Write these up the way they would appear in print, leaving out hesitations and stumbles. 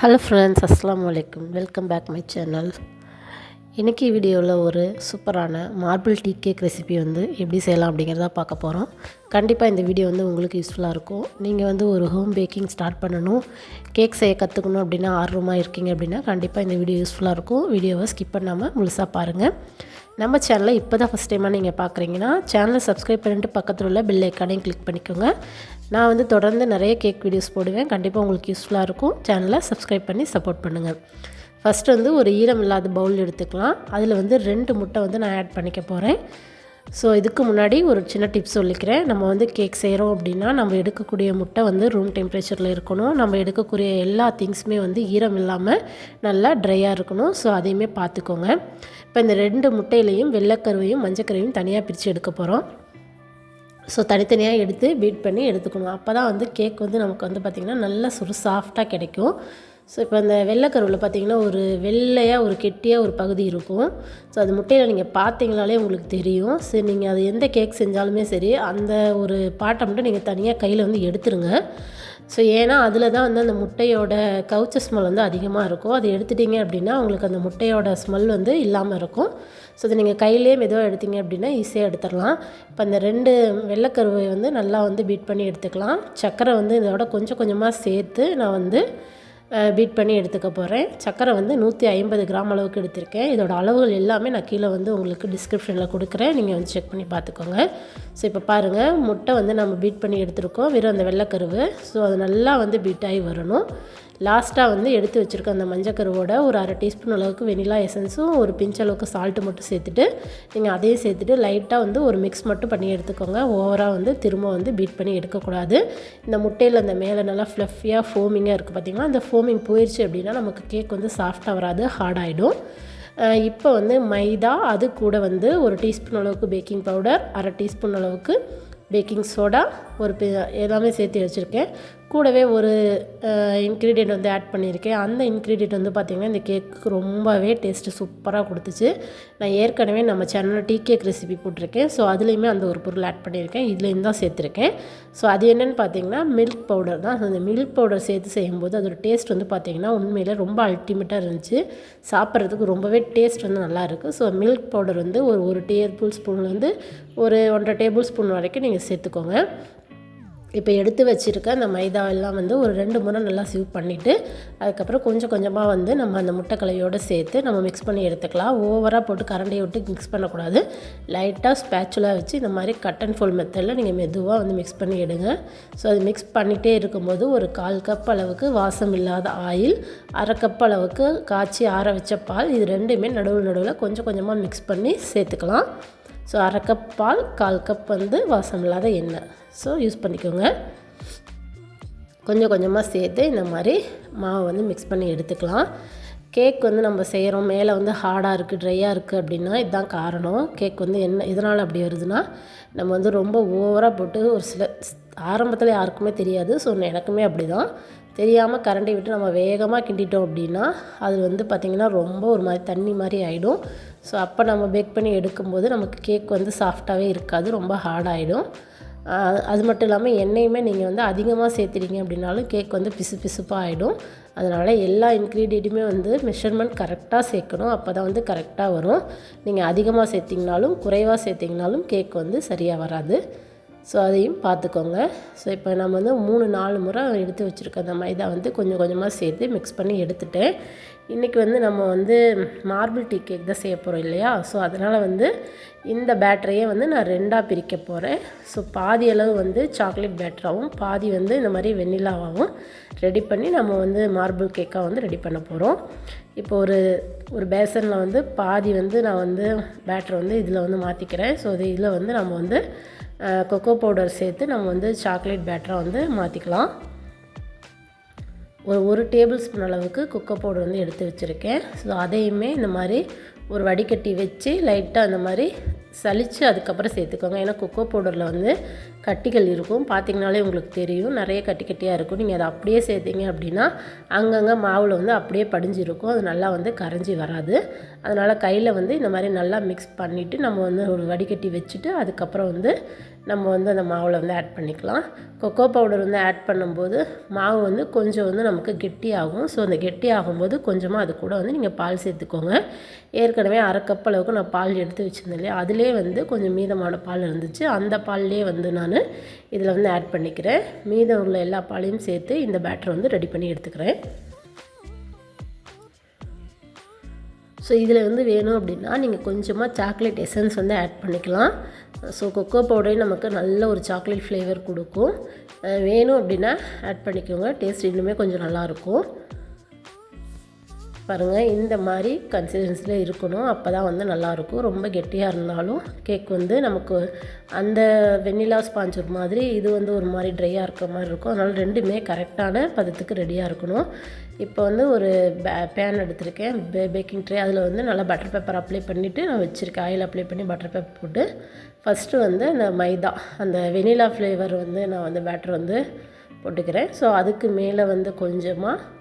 Hello friends, அஸ்ஸலாமு அலைக்கும். Welcome back my channel. இன்றைக்கி வீடியோவில் ஒரு சூப்பரான மார்பிள் டீ கேக் ரெசிபி எப்படி செய்யலாம் அப்படிங்கிறத பார்க்க போகிறோம். கண்டிப்பாக இந்த வீடியோ உங்களுக்கு யூஸ்ஃபுல்லாக இருக்கும். நீங்கள் ஒரு ஹோம் பேக்கிங் ஸ்டார்ட் பண்ணணும், கேக் செய்ய கற்றுக்கணும் அப்படின்னா ஆர்வமாக இருக்கீங்க அப்படின்னா கண்டிப்பாக இந்த வீடியோ யூஸ்ஃபுல்லாக இருக்கும். வீடியோவை ஸ்கிப் பண்ணாமல் முழுசாக பாருங்கள். நம்ம சேனலை இப்போ தான் ஃபஸ்ட் டைமாக நீங்கள் பார்க்குறீங்கன்னா சேனலை சப்ஸ்கிரைப் பண்ணிட்டு பக்கத்தில் உள்ள பெல் ஐக்கானையும் கிளிக் பண்ணிக்கோங்க. நான் தொடர்ந்து நிறைய கேக் வீடியோஸ் போடுவேன். கண்டிப்பாக உங்களுக்கு யூஸ்ஃபுல்லாக இருக்கும். சேனலை சப்ஸ்கிரைப் பண்ணி சப்போர்ட் பண்ணுங்கள். ஃபஸ்ட்டு ஒரு ஈரம் இல்லாத பவுல் எடுத்துக்கலாம். அதில் 2 முட்டை நான் ஆட் பண்ணிக்க போகிறேன். ஸோ இதுக்கு முன்னாடி ஒரு சின்ன டிப்ஸ் சொல்லிக்கிறேன். நம்ம கேக் செய்கிறோம் அப்படின்னா நம்ம எடுக்கக்கூடிய முட்டை ரூம் டெம்பரேச்சரில் இருக்கணும். நம்ம எடுக்கக்கூடிய எல்லா திங்ஸுமே ஈரம் இல்லாமல் நல்லா ட்ரையாக இருக்கணும். ஸோ அதையுமே பார்த்துக்கோங்க. இப்போ இந்த 2 முட்டையிலையும் வெள்ளைக்கருவையும் மஞ்சக்கருவையும் தனியாக பிரித்து எடுக்க போகிறோம். ஸோ தனித்தனியாக எடுத்து பீட் பண்ணி எடுத்துக்கணும். அப்போ தான் கேக் நமக்கு பார்த்திங்கன்னா நல்லா சாஃப்டாக கிடைக்கும். ஸோ இப்போ இந்த வெள்ளைக்கருவில் பார்த்திங்கன்னா ஒரு வெள்ளையாக ஒரு கெட்டியாக ஒரு பகுதி இருக்கும். ஸோ அது முட்டையில் நீங்கள் பார்த்தீங்களாலே உங்களுக்கு தெரியும். சரி, நீங்கள் அது எந்த கேக் செஞ்சாலுமே சரி அந்த ஒரு பாட்டை மட்டும் நீங்கள் தனியாக கையில் எடுத்துருங்க. ஸோ ஏன்னா அதில் தான் அந்த முட்டையோட கவுச்ச ஸ்மெல் அதிகமாக இருக்கும். அதை எடுத்துட்டிங்க அப்படின்னா உங்களுக்கு அந்த முட்டையோட ஸ்மெல் இல்லாமல் இருக்கும். ஸோ அதை நீங்கள் கையிலே மெதுவாக எடுத்தீங்க அப்படின்னா ஈஸியாக எடுத்துடலாம். இப்போ அந்த 2 வெள்ளைக்கருவை நல்லா பீட் பண்ணி எடுத்துக்கலாம். சர்க்கரை இதோட கொஞ்சம் கொஞ்சமாக சேர்த்து நான் பீட் பண்ணி எடுத்துக்க போகிறேன். சர்க்கரை 150 கிராம் அளவுக்கு எடுத்திருக்கேன். இதோட அளவுகள் எல்லாமே நான் கீழே உங்களுக்கு டிஸ்கிரிப்ஷனில் கொடுக்குறேன். நீங்கள் செக் பண்ணி பார்த்துக்கோங்க. ஸோ இப்போ பாருங்கள், முட்டை நம்ம பீட் பண்ணி எடுத்துருக்கோம். வெறும் அந்த வெள்ளைக்கருவு. ஸோ அது நல்லா பீட் ஆகி வரணும். லாஸ்ட்டாக எடுத்து வச்சுருக்க அந்த மஞ்சக்கருவோட ஒரு 1/2 டீஸ்பூன் அளவுக்கு வெனிலா எசன்ஸும் ஒரு பிஞ்ச் அளவுக்கு சால்ட்டு மட்டும் சேர்த்துட்டு நீங்கள் அதையும் சேர்த்துட்டு லைட்டாக ஒரு மிக்ஸ் மட்டும் பண்ணி எடுத்துக்கோங்க. ஓவராக திரும்ப பீட் பண்ணி எடுக்கக்கூடாது. இந்த முட்டையில் அந்த மேலே நல்லா ஃப்ளஃபியாக ஃபோமிங்காக இருக்குது பார்த்திங்கன்னா, அந்த ஃபோமிங் போயிடுச்சு அப்படின்னா நமக்கு கேக் சாஃப்டாக வராது, ஹார்ட் ஆகிடும். இப்போ மைதா, அது கூட ஒரு டீஸ்பூன் அளவுக்கு பேக்கிங் பவுடர், 1/2 டீஸ்பூன் அளவுக்கு பேக்கிங் சோடா, எல்லாமே சேர்த்து வச்சுருக்கேன். கூடவே ஒரு இன்க்ரீடியண்ட் ஆட் பண்ணியிருக்கேன். அந்த இன்க்ரீடியண்ட் பார்த்திங்கன்னா இந்த கேக்கு ரொம்பவே டேஸ்ட்டு சூப்பராக கொடுத்துச்சு. நான் ஏற்கனவே நம்ம சேனலில் டீ கேக் ரெசிபி போட்டிருக்கேன். ஸோ அதுலேயுமே அந்த ஒரு பொருள் ஆட் பண்ணியிருக்கேன். இதுலேயும் தான் சேர்த்துருக்கேன். ஸோ அது என்னென்னு பார்த்திங்கன்னா மில்க் பவுடர் தான். அந்த மில்க் பவுடர் சேர்த்து செய்யும்போது அதோட டேஸ்ட் பார்த்திங்கன்னா உண்மையில் ரொம்ப அல்டிமேட்டாக இருந்துச்சு. சாப்பிட்றதுக்கு ரொம்பவே டேஸ்ட் நல்லாயிருக்கு. ஸோ மில்க் பவுடர் ஒரு டேபிள் ஸ்பூன்லேருந்து ஒரு 1.5 டேபிள் ஸ்பூன் வரைக்கும் நீங்கள் சேர்த்துக்கோங்க. இப்போ எடுத்து வச்சுருக்க அந்த மைதா எல்லாம் ஒரு 2 முறை நல்லா சீவ் பண்ணிவிட்டு அதுக்கப்புறம் கொஞ்சம் கொஞ்சமாக நம்ம அந்த முட்டைக்கலையோடு சேர்த்து நம்ம மிக்ஸ் பண்ணி எடுத்துக்கலாம். ஓவராக போட்டு கரண்டியை விட்டு மிக்ஸ் பண்ணக்கூடாது. லைட்டாக ஸ்பேச்சுலா வச்சு இந்த மாதிரி கட் அண்ட் ஃபோல்ட் மெத்தடில் நீங்கள் மெதுவாக மிக்ஸ் பண்ணி எடுங்க. ஸோ அது மிக்ஸ் பண்ணிகிட்டே இருக்கும்போது ஒரு 1/4 கப் அளவுக்கு வாசம் இல்லாத ஆயில், 1/2 கப் அளவுக்கு காய்ச்சி ஆற வச்ச பால், இது ரெண்டுமே நடுவில் கொஞ்சம் கொஞ்சமாக மிக்ஸ் பண்ணி சேர்த்துக்கலாம். ஸோ 1/2 கப் பால், 1/4 கப் வாசம் இல்லாத எண்ணெய் ஸோ யூஸ் பண்ணிக்கோங்க. கொஞ்சம் கொஞ்சமாக சேர்த்து இந்த மாதிரி மாவு மிக்ஸ் பண்ணி எடுத்துக்கலாம். கேக் நம்ம செய்கிறோம், மேலே ஹார்டாக இருக்குது, ட்ரையாக இருக்குது அப்படின்னா இதுதான் காரணம். கேக் என்ன இதனால் அப்படி வருதுன்னா நம்ம ரொம்ப ஓவராக போட்டு ஒரு சில ஆரம்பத்தில் யாருக்குமே தெரியாது. ஸோ எனக்குமே அப்படி தான் தெரியாமல் கரண்டி விட்டு நம்ம வேகமாக கிண்டிட்டோம் அப்படின்னா அது பார்த்திங்கன்னா ரொம்ப ஒரு மாதிரி தண்ணி மாதிரி ஆகிடும். ஸோ அப்போ நம்ம பேக் பண்ணி எடுக்கும்போது நமக்கு கேக் சாஃப்டாகவே இருக்காது, ரொம்ப ஹார்ட் ஆகிடும். அது மட்டும் இல்லாமல் எண்ணெயுமே நீங்கள் அதிகமாக சேர்த்துட்டீங்க அப்படின்னாலும் கேக் பிசு பிசுப்பாக ஆகிடும். அதனால் எல்லா இன்க்ரீடியண்ட்டுமே மெஷர்மெண்ட் கரெக்டாக சேர்க்கணும். அப்போ தான் கரெக்டாக வரும். நீங்கள் அதிகமாக சேர்த்திங்கனாலும் குறைவாக சேர்த்திங்கனாலும் கேக் சரியாக வராது. ஸோ அதையும் பார்த்துக்கோங்க. ஸோ இப்போ நம்ம 3-4 முறை எடுத்து வச்சுருக்க அந்த மைதா கொஞ்சம் கொஞ்சமாக சேர்த்து மிக்ஸ் பண்ணி எடுத்துட்டேன். இன்றைக்கி நம்ம மார்பிள் டீ கேக் தான் செய்ய போகிறோம் இல்லையா? ஸோ அதனால் இந்த பேட்டரையே நான் 2ஆக பிரிக்க போகிறேன். ஸோ பாதி அளவு சாக்லேட் பேட்டராகவும் பாதி இந்த மாதிரி வெண்ணிலாவாகவும் ரெடி பண்ணி நம்ம மார்பிள் கேக்காக ரெடி பண்ண போகிறோம். இப்போ ஒரு பேசனில் பாதி நான் பேட்டரை இதில் மாற்றிக்கிறேன். ஸோ இதில் நம்ம கொக்கோ பவுடர் சேர்த்து நம்ம சாக்லேட் பேட்டரை மாற்றிக்கலாம். ஒரு டேபிள் ஸ்பூன் அளவுக்கு கொக்கோ பவுடர் எடுத்து வச்சுருக்கேன். ஸோ அதையுமே இந்த மாதிரி ஒரு வடிகட்டி வச்சு லைட்டாக அந்த மாதிரி சலித்து அதுக்கப்புறம் சேர்த்துக்கோங்க. ஏன்னா கொக்கோ பவுடரில் வந்து கட்டிகள் இருக்கும், பார்த்திங்கனாலே உங்களுக்கு தெரியும், நிறைய கட்டி கட்டியாக இருக்கும். நீங்கள் அதை அப்படியே சேர்த்திங்க அப்படின்னா அங்கங்கே மாவில் வந்து அப்படியே படிஞ்சிருக்கும், அது நல்லா வந்து கரைஞ்சி வராது. அதனால் கையில் வந்து இந்த மாதிரி நல்லா மிக்ஸ் பண்ணிவிட்டு நம்ம வந்து ஒரு வடிகட்டி வச்சுட்டு அதுக்கப்புறம் வந்து நம்ம வந்து அந்த மாவில் வந்து ஆட் பண்ணிக்கலாம். கொக்கோ பவுடர் வந்து ஆட் பண்ணும்போது மாவு வந்து கொஞ்சம் வந்து நமக்கு கெட்டியாகும். ஸோ அந்த கெட்டி ஆகும்போது கொஞ்சமாக அது கூட வந்து நீங்கள் பால் சேர்த்துக்கோங்க. ஏற்கனவே 1/2 கப் அளவுக்கு நான் பால் எடுத்து வச்சுருந்தேன் இல்லையா, அதிலே வந்து கொஞ்சம் மீதமான பால் இருந்துச்சு. அந்த பால்லே வந்து நான் இதில் வந்து ஆட் பண்ணிக்கிறேன். மீதம் உள்ள எல்லா பாலையும் சேர்த்து இந்த பேட்டர் வந்து ரெடி பண்ணி எடுத்துக்கிறேன். ஸோ இதில் வந்து வேணும் அப்படின்னா நீங்கள் கொஞ்சமாக சாக்லேட் எசன்ஸ் வந்து ஆட் பண்ணிக்கலாம். ஸோ கொக்கோ பவுடரே நமக்கு நல்ல ஒரு சாக்லேட் ஃப்ளேவர் கொடுக்கும். வேணும் அப்படின்னா ஆட் பண்ணிக்கோங்க, டேஸ்ட் இன்னுமே கொஞ்சம் நல்லாயிருக்கும். பாருங்கள், இந்த மாதிரி கன்சிஸ்டன்சியில் இருக்கணும், அப்போ தான் வந்து நல்லாயிருக்கும். ரொம்ப கெட்டியாக இருந்தாலும் கேக் வந்து நமக்கு அந்த வெண்ணிலா ஸ்பாஞ்ச் ஒரு மாதிரி, இது வந்து ஒரு மாதிரி ட்ரையாக இருக்கிற மாதிரி இருக்கும். அதனால் ரெண்டுமே கரெக்டான பதத்துக்கு ரெடியாக இருக்கணும். இப்போ வந்து ஒரு பேன் எடுத்திருக்கேன், பேக்கிங் ட்ரே. அதில் வந்து நல்லா பட்டர் பேப்பர் அப்ளை பண்ணிவிட்டு நான் வச்சுருக்கேன். ஆயில் அப்ளை பண்ணி பட்டர் பேப்பர் போட்டு ஃபஸ்ட்டு வந்து அந்த மைதா, அந்த வெண்ணிலா ஃப்ளேவர் வந்து நான் வந்து பேட்டர் வந்து போட்டுக்கிறேன். ஸோ அதுக்கு மேலே வந்து கொஞ்சமாக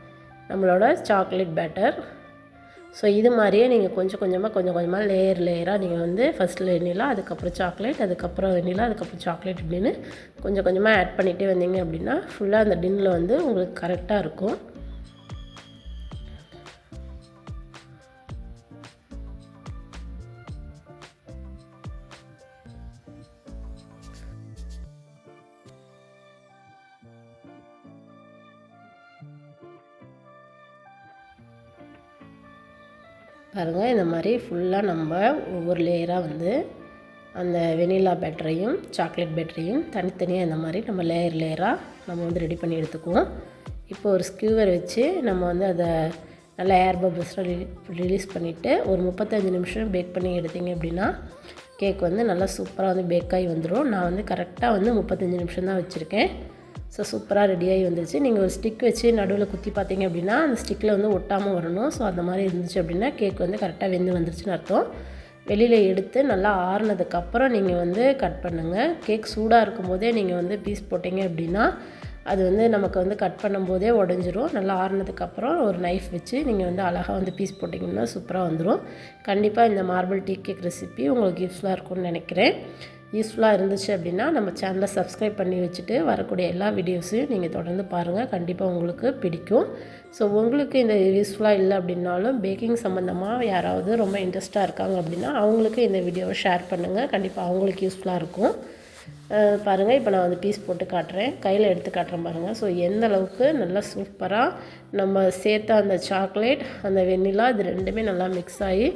நம்மளோட சாக்லேட் பேட்டர். ஸோ இது மாதிரியே நீங்கள் கொஞ்சம் கொஞ்சமாக லேயராக நீங்கள் வந்து ஃபஸ்ட்டில் வெண்ணிலா, அதுக்கப்புறம் சாக்லேட், அதுக்கப்புறம் வெண்ணிலா, அதுக்கப்புறம் சாக்லேட் இப்படின்னு கொஞ்சம் கொஞ்சமாக ஆட் பண்ணிகிட்டே வந்தீங்க அப்படின்னா ஃபுல்லாக அந்த டின்னில் வந்து உங்களுக்கு கரெக்டாக இருக்கும். பாருங்கள், இந்த மாதிரி ஃபுல்லாக நம்ம ஒவ்வொரு லேயராக வந்து அந்த வெனிலா பேட்டரையும் சாக்லேட் பேட்டரையும் தனித்தனியாக இந்த மாதிரி நம்ம லேயராக நம்ம வந்து ரெடி பண்ணி எடுத்துக்குவோம். இப்போ ஒரு ஸ்கியூவர் வச்சு நம்ம வந்து அதை நல்லா ஏர் பபிள்ஸ்லாம் ரிலீஸ் பண்ணிவிட்டு ஒரு 35 நிமிஷம் பேக் பண்ணி எடுத்திங்க அப்படின்னா கேக் வந்து நல்லா சூப்பராக வந்து பேக்காகி வந்துடும். நான் வந்து கரெக்டாக வந்து 35 நிமிஷம் தான் வச்சுருக்கேன். ஸோ சூப்பராக ரெடியாகி வந்துருச்சு. நீங்கள் ஒரு ஸ்டிக் வச்சு நடுவில் குத்தி பார்த்தீங்க அப்படின்னா அந்த ஸ்டிக்கில் வந்து ஒட்டாமல் வரணும். ஸோ அந்த மாதிரி இருந்துச்சு அப்படின்னா கேக் வந்து கரெக்டாக வெந்து வந்துருச்சுன்னு அர்த்தம். வெளியில் எடுத்து நல்லா ஆறுனதுக்கப்புறம் நீங்கள் வந்து கட் பண்ணுங்கள். கேக் சூடாக இருக்கும்போதே நீங்கள் வந்து பீஸ் போட்டிங்க அப்படின்னா அது வந்து நமக்கு வந்து கட் பண்ணும்போதே உடஞ்சிரும். நல்லா ஆறுனதுக்கப்புறம் ஒரு நைஃப் வச்சு நீங்கள் வந்து அழகாக வந்து பீஸ் போட்டிங்கன்னா சூப்பராக வந்துடும். கண்டிப்பாக இந்த மார்பிள் டீ கேக் ரெசிபி உங்களுக்கு யூஸ்ஃபுல்லாக இருக்கும்னு நினைக்கிறேன். யூஸ்ஃபுல்லாக இருந்துச்சு அப்படின்னா நம்ம சேனலை சப்ஸ்கிரைப் பண்ணி வச்சுட்டு வரக்கூடிய எல்லா வீடியோஸையும் நீங்கள் தொடர்ந்து பாருங்கள், கண்டிப்பாக உங்களுக்கு பிடிக்கும். ஸோ உங்களுக்கு இந்த யூஸ்ஃபுல்லாக இல்லை அப்படின்னாலும் பேக்கிங் சம்மந்தமாக யாராவது ரொம்ப இன்ட்ரெஸ்ட்டாக இருக்காங்க அப்படின்னா அவங்களுக்கு இந்த வீடியோவை ஷேர் பண்ணுங்கள், கண்டிப்பாக அவங்களுக்கு யூஸ்ஃபுல்லாக இருக்கும். பாருங்கள், இப்போ நான் வந்து பீஸ் போட்டு காட்டுறேன், கையில் எடுத்து காட்டுறேன் பாருங்கள். ஸோ எந்த அளவுக்கு நல்லா சூப்பராக நம்ம சேர்த்த அந்த சாக்லேட் அந்த வெண்ணிலா இது ரெண்டுமே நல்லா மிக்ஸ் ஆகி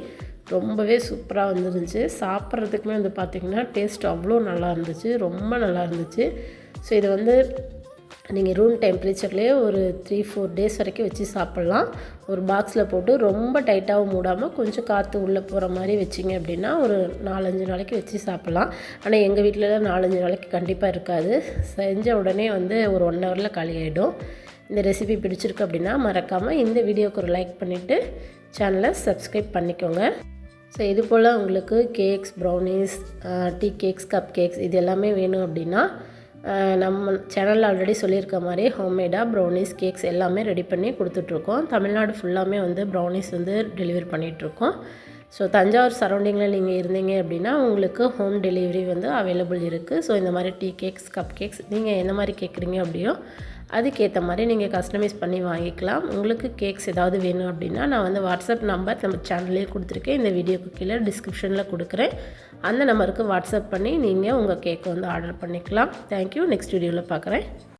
ரொம்பவே சூப்பராக வந்துருந்துச்சு. சாப்பிட்றதுக்குமே வந்து பார்த்திங்கன்னா டேஸ்ட் அவ்வளோ நல்லா இருந்துச்சு, ரொம்ப நல்லா இருந்துச்சு. ஸோ இது வந்து நீங்கள் ரூம் டெம்பரேச்சர்லேயே ஒரு 3-4 டேஸ் வரைக்கும் வச்சு சாப்பிட்லாம். ஒரு பாக்ஸில் போட்டு ரொம்ப டைட்டாகவும் மூடாமல் கொஞ்சம் காற்று உள்ளே போகிற மாதிரி வச்சிங்க அப்படின்னா ஒரு 4-5 நாளைக்கு வச்சு சாப்பிட்லாம். ஆனால் எங்கள் வீட்டிலலாம் 4-5 நாளைக்கு கண்டிப்பாக இருக்காது. செஞ்ச உடனே வந்து ஒரு 1 ஹவரில் காலி ஆகிடும். இந்த ரெசிபி பிடிச்சிருக்கு அப்படின்னா மறக்காமல் இந்த வீடியோவுக்கு ஒரு லைக் பண்ணிவிட்டு சேனலை சப்ஸ்கிரைப் பண்ணிக்கோங்க. ஸோ இது போல் உங்களுக்கு cakes, brownies, tea cakes, cup cakes இது எல்லாமே வேணும் அப்படின்னா நம்ம சேனலில் ஆல்ரெடி சொல்லியிருக்க மாதிரி ஹோம்மேடாக ப்ரௌனீஸ், கேக்ஸ் எல்லாமே ரெடி பண்ணி கொடுத்துட்ருக்கோம். தமிழ்நாடு ஃபுல்லாமே வந்து ப்ரௌனீஸ் வந்து டெலிவரி பண்ணிகிட்ருக்கோம். ஸோ தஞ்சாவூர் சரௌண்டிங்கில் நீங்கள் இருந்தீங்க அப்படின்னா உங்களுக்கு ஹோம் டெலிவரி வந்து அவைலபிள் இருக்குது. ஸோ இந்த மாதிரி டீ கேக்ஸ், கப் கேக்ஸ் நீங்கள் எந்த மாதிரி கேட்குறீங்க அப்படியோ அதுக்கேற்ற மாதிரி நீங்கள் கஸ்டமைஸ் பண்ணி வாங்கிக்கலாம். உங்களுக்கு கேக்ஸ் ஏதாவது வேணும் அப்படின்னா நான் வந்து வாட்ஸ்அப் நம்பர் நம்ம சேனல்லே கொடுத்துருக்கேன், இந்த வீடியோக்கு கீழே டிஸ்கிரிப்ஷனில் கொடுக்குறேன். அந்த நம்பருக்கு வாட்ஸ்அப் பண்ணி நீங்கள் உங்கள் கேக்கை வந்து ஆர்டர் பண்ணிக்கலாம். தேங்க்யூ. நெக்ஸ்ட் வீடியோவில் பார்க்குறேன்.